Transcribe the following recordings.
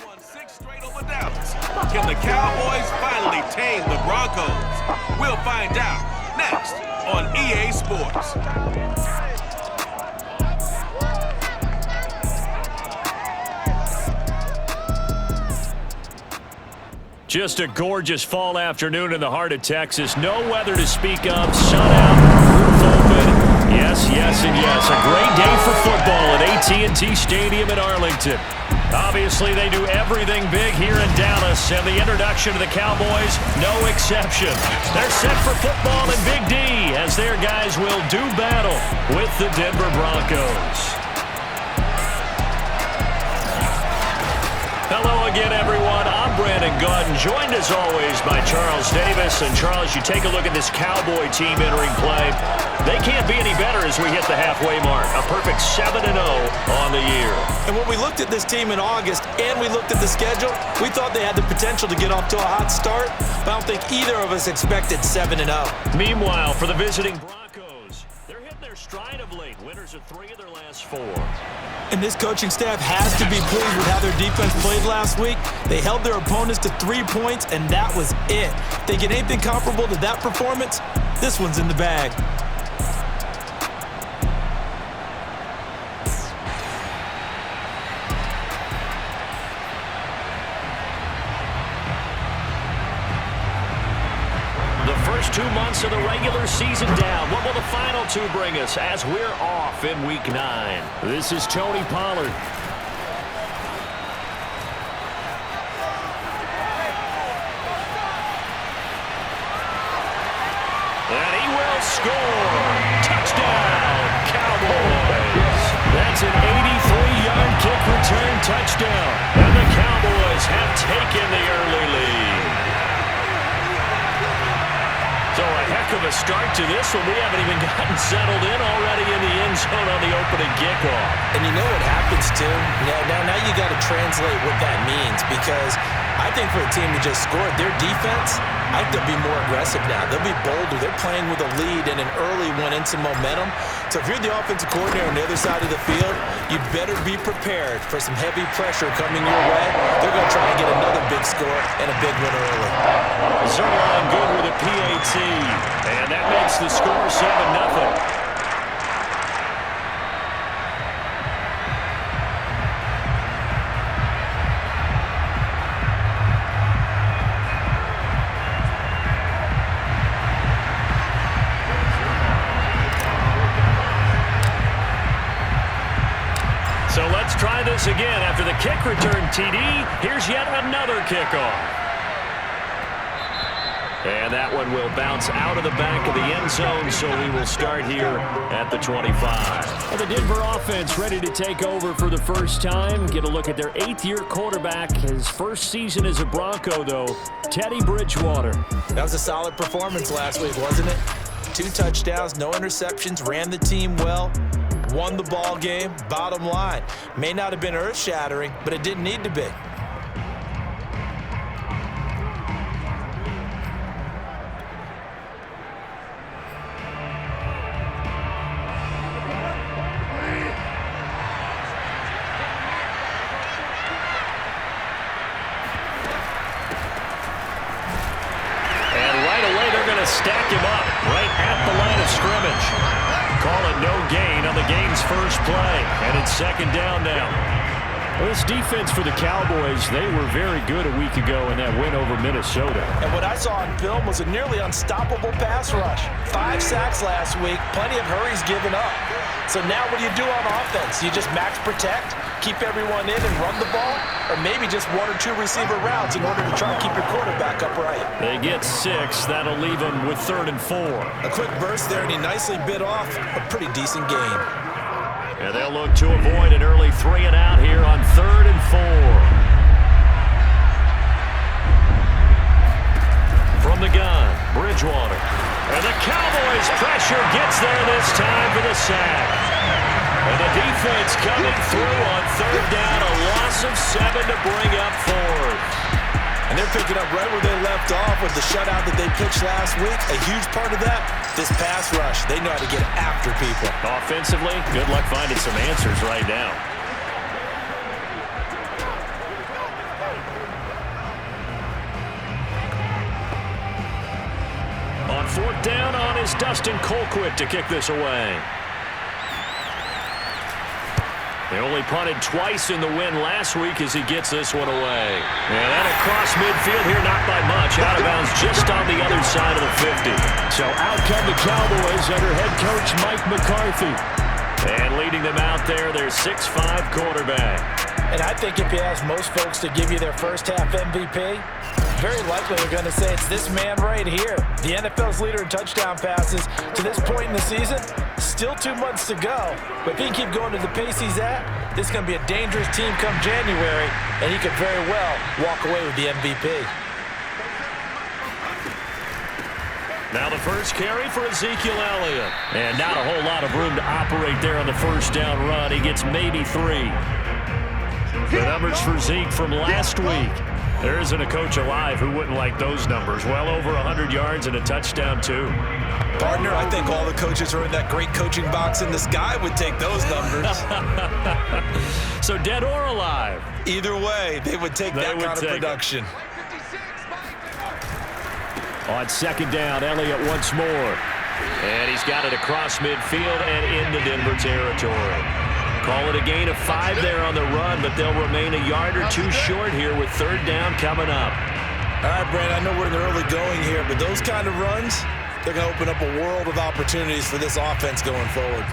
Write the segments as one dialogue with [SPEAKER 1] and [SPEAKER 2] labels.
[SPEAKER 1] Won 6 straight over Dallas. Can the Cowboys finally tame the Broncos? We'll find out next on EA Sports.
[SPEAKER 2] Just a gorgeous fall afternoon in the heart of Texas. No weather to speak of. Sun out, roof open. Yes, yes, and yes. A great day for football at AT&T Stadium in Arlington. Obviously, they do everything big here in Dallas, and the introduction to the Cowboys, no exception. They're set for football in Big D as their guys will do battle with the Denver Broncos. Hello again, everyone. I'm Brandon Gautin, joined as always by Charles Davis. And Charles, you take a look at this Cowboy team entering play. They can't be any better as we hit the halfway mark. A perfect 7-0 on the year.
[SPEAKER 3] And when we looked at this team in August and we looked at the schedule, we thought they had the potential to get off to a hot start. But I don't think either of us expected 7-0.
[SPEAKER 2] Meanwhile, for the visiting Broncos, they're hitting their stride of late. Winners of 3 of their last 4.
[SPEAKER 3] And this coaching staff has to be pleased with how their defense played last week. They held their opponents to 3 points, and that was it. If they get anything comparable to that performance, this one's in the bag.
[SPEAKER 2] The first 2 months of the regular season down. What will the final 2 bring us as we're off in Week 9? This is Tony Pollard. And he will score. Touchdown, Cowboys. That's an 83-yard kick return touchdown. And the Cowboys have taken the early lead. So a heck of a start to this one. We haven't even gotten settled in already in the end zone on the opening kickoff.
[SPEAKER 3] And you know what happens, too? Now you got to translate what that means, because I think for a team who just scored, their defense, I think they'll be more aggressive now. They'll be bolder. They're playing with a lead and an early one and some momentum. So if you're the offensive coordinator on the other side of the field, you'd better be prepared for some heavy pressure coming your way. They're going to try and get another big score and a big win early.
[SPEAKER 2] Zerline good with a PAT. And that makes the score 7-0. So let's try this again. After the kick return TD, here's yet another kickoff. And that one will bounce out of the back of the end zone, so we will start here at the 25. Well, the Denver offense ready to take over for the first time. Get a look at their 8th-year quarterback. His first season as a Bronco, though, Teddy Bridgewater.
[SPEAKER 3] That was a solid performance last week, wasn't it? 2 touchdowns, no interceptions, ran the team well, won the ball game. Bottom line, may not have been earth-shattering, but it didn't need to be.
[SPEAKER 2] Stack him up right at the line of scrimmage. Call it no gain on the game's first play. And it's 2nd down now. Well, this defense for the Cowboys, they were very good a week ago in that win over Minnesota.
[SPEAKER 3] And what I saw on film was a nearly unstoppable pass rush. 5 sacks last week, plenty of hurries given up. So now what do you do on offense? You just max protect, keep everyone in and run the ball, or maybe just 1 or 2 receiver routes in order to try and keep your quarterback upright.
[SPEAKER 2] They get 6. That'll leave them with 3rd and 4.
[SPEAKER 3] A quick burst there, and he nicely bit off a pretty decent gain.
[SPEAKER 2] And they'll look to avoid an early 3 and out here on 3rd and 4. From the gun, Bridgewater. And the Cowboys' pressure gets there this time for the sack. And the defense coming through on 3rd down, a loss of 7 to bring up 4th.
[SPEAKER 3] And they're picking up right where they left off with the shutout that they pitched last week. A huge part of that, this pass rush. They know how to get after people.
[SPEAKER 2] Offensively, good luck finding some answers right now. is Dustin Colquitt to kick this away. They only punted twice in the win last week as he gets this one away. And that'll cross midfield here, not by much. Out of bounds just on the other side of the 50.
[SPEAKER 4] So out come the Cowboys under head coach Mike McCarthy.
[SPEAKER 2] And leading them out there, their 6'5" quarterback.
[SPEAKER 3] And I think if you ask most folks to give you their first half MVP, very likely they're going to say it's this man right here. The NFL's leader in touchdown passes to this point in the season. Still 2 months to go. But if he can keep going to the pace he's at, this is going to be a dangerous team come January, and he could very well walk away with the MVP.
[SPEAKER 2] Now the first carry for Ezekiel Elliott. And not a whole lot of room to operate there on the first down run. He gets maybe 3. The numbers for Zeke from last week. There isn't a coach alive who wouldn't like those numbers. Well over 100 yards and a touchdown, too.
[SPEAKER 3] Partner, I think all the coaches are in that great coaching box in the sky would take those numbers.
[SPEAKER 2] So dead or alive?
[SPEAKER 3] Either way, they would take that kind of production.
[SPEAKER 2] On second down, Elliott once more. And he's got it across midfield and into Denver territory. Call it a gain of 5 there on the run, but they'll remain a yard or 2 short here with third down coming up.
[SPEAKER 3] All right, Brandon, I know we're in the early going here, but those kind of runs, they're going to open up a world of opportunities for this offense going forward.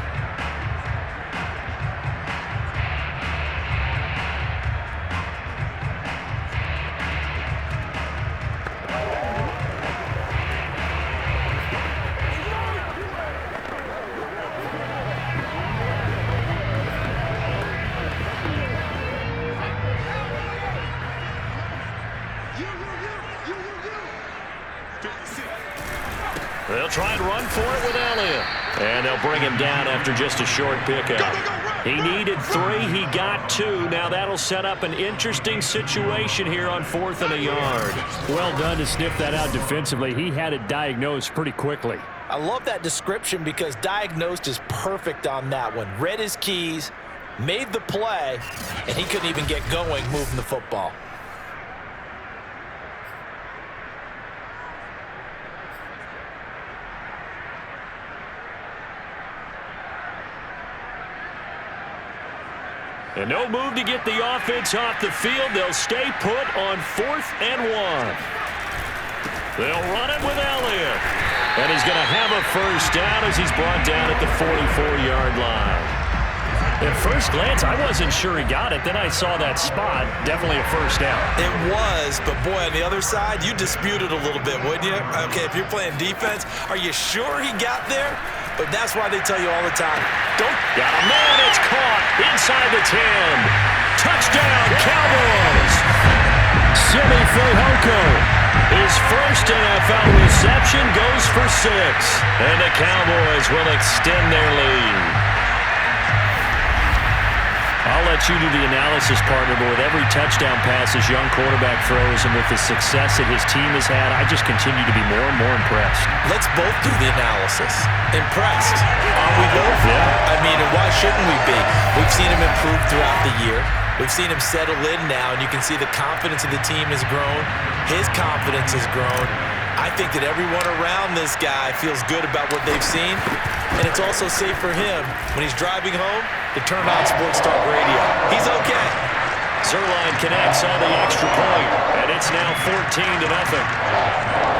[SPEAKER 2] They'll try and run for it with Elliott. And they'll bring him down after just a short pickup. He needed 3. He got 2. Now that'll set up an interesting situation here on 4th and a yard.
[SPEAKER 4] Well done to sniff that out defensively. He had it diagnosed pretty quickly.
[SPEAKER 3] I love that description because diagnosed is perfect on that one. Read his keys, made the play, and he couldn't even get going moving the football.
[SPEAKER 2] And no move to get the offense off the field. They'll stay put on 4th and 1. They'll run it with Elliott. And he's going to have a first down as he's brought down at the 44-yard line. At first glance, I wasn't sure he got it. Then I saw that spot. Definitely a first down.
[SPEAKER 3] It was, but boy, on the other side, you disputed a little bit, wouldn't you? Okay, if you're playing defense, are you sure he got there? But that's why they tell you all the time, don't.
[SPEAKER 2] Got a man, it's caught inside the 10. Touchdown, Cowboys.
[SPEAKER 4] Simi Fehoko.
[SPEAKER 2] His first NFL reception goes for 6. And the Cowboys will extend their lead. I'll let you do the analysis, partner, but with every touchdown pass his young quarterback throws and with the success that his team has had, I just continue to be more and more impressed.
[SPEAKER 3] Let's both do the analysis. Impressed. Aren't we both?
[SPEAKER 2] Yeah.
[SPEAKER 3] I mean, and why shouldn't we be? We've seen him improve throughout the year. We've seen him settle in now, and you can see the confidence of the team has grown. His confidence has grown. I think that everyone around this guy feels good about what they've seen, and it's also safe for him when he's driving home to turn on Sports Talk Radio. He's okay.
[SPEAKER 2] Zerline connects on the extra point, and it's now 14-0.